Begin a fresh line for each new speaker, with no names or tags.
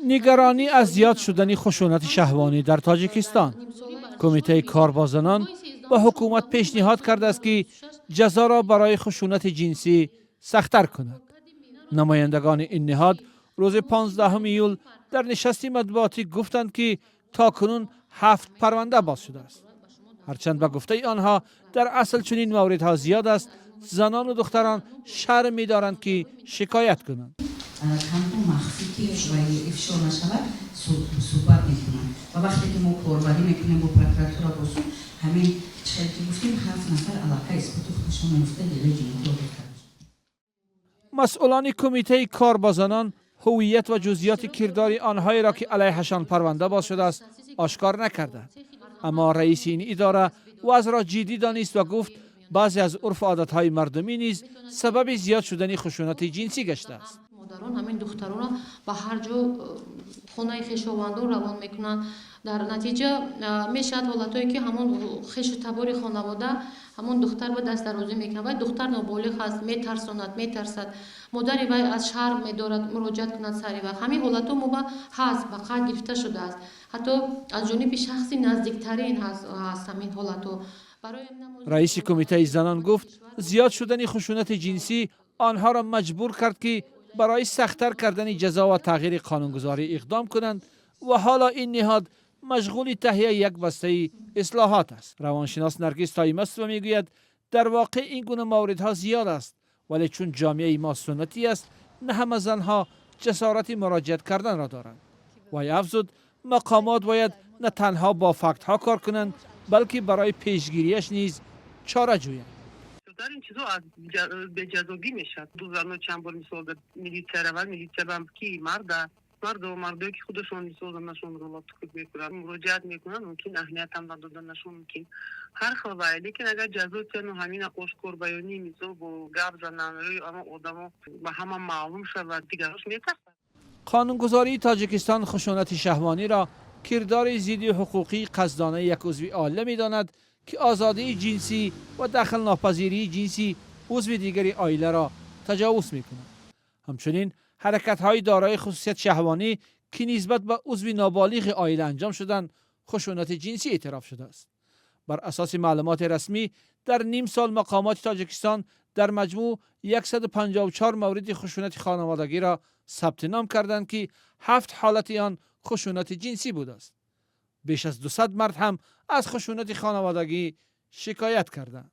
نگرانی از زیاد شدن خشونت شهوانی در تاجیکستان. کمیته کاربازان به حکومت پیشنهاد کرده است که جزا را برای خشونت جنسی سخت‌تر کند. نمایندگان این نهاد روز 15 ایول در نشستی مطبوعاتی گفتند که تاکنون 7 پرونده باز شده است. هرچند به گفته آنها در اصل چنین موردها زیاد است، زنان و دختران شرم می‌دارند که شکایت کنند.
تمام مخفی که افشا نشود صحبت میکنن و وقتی که ما کاربری میکنیم با پرکراتورا بسون همین چیزی که گفتیم 7 نفر علاقه اثبات خودشون افته دیگه جنگی
مسئولان کمیته کاربازان هویت و جزئیات کردار آنهایی را که علیهشان پرونده باز شده است آشکار نکردند. اما رئیس این اداره وضع را جدی دانست و گفت بعضی از عرف و عادت‌های مردمی نیز سبب زیاد شدن خشونت جنسی گشته است.
مادران همین دختران با هر جو خونه خویشاوندان روان میکنن. در نتیجه میشد حالتایی که همون خویش تبار خانواده همون دختر به دست درازی میکنه و دختر نابالغ است، میترسد مادر وی از شرم میدارد مراجعت کند سری وقت. همین حالتو ما هست به قد گرفته شده است، حتی از جانب شخصی نزدیکترین هست همین حالتو.
رئیس کمیته زنان گفت زیاد شدن خشونت جنسی آنها را مجبور کرد که برای سخت‌تر کردن جزا و تغییر قانونگذاری اقدام کنند و حالا این نهاد مشغول تهیه یک بسته اصلاحات است. روانشناس نرگس تایمستو میگوید در واقع این گونه موردها زیاد است، ولی چون جامعه ما سنتی است نه همه زنها جسارت مراجعت کردن را دارند. و افزود مقامات باید نه تنها با فکت ها کار کنند بلکه برای پیشگیریش نیز چاره جویند.
در این چیزا از به جذابی میشد. دو زن چند بار مثال در میلیتر اول میلیتر هم کی مرد و مردایی که خودشون مثال نشون رو لطف میکنن مراجعت میکنن ممکن اهمیت هم دادن نشون ممکن هر خبری لیکن اگر جزا چنو همین آشکار بیانی مثال با گپ زنن روی اما آدمو به همه معلوم شود دیگرش میترسن.
قانونگذاری تاجیکستان خشونت شهوانی را کردار ضد حقوقی قصدانه یک عضو عائله می‌داند که آزادی جنسی و دخل ناپذیری جنسی عضو دیگری عائله را تجاوز می‌کند. همچنین حرکت‌های دارای خصوصیت شهوانی که نسبت به عضو نابالغ عائله انجام شدن خشونت جنسی اعتراف شده است. بر اساس معلومات رسمی در نیم سال مقامات تاجیکستان در مجموع 154 مورد خشونت خانوادگی را ثبت نام کردند که 7 حالت آن خشونت جنسی بوده است. بیش از 200 مرد هم از خشونت خانوادگی شکایت کردند.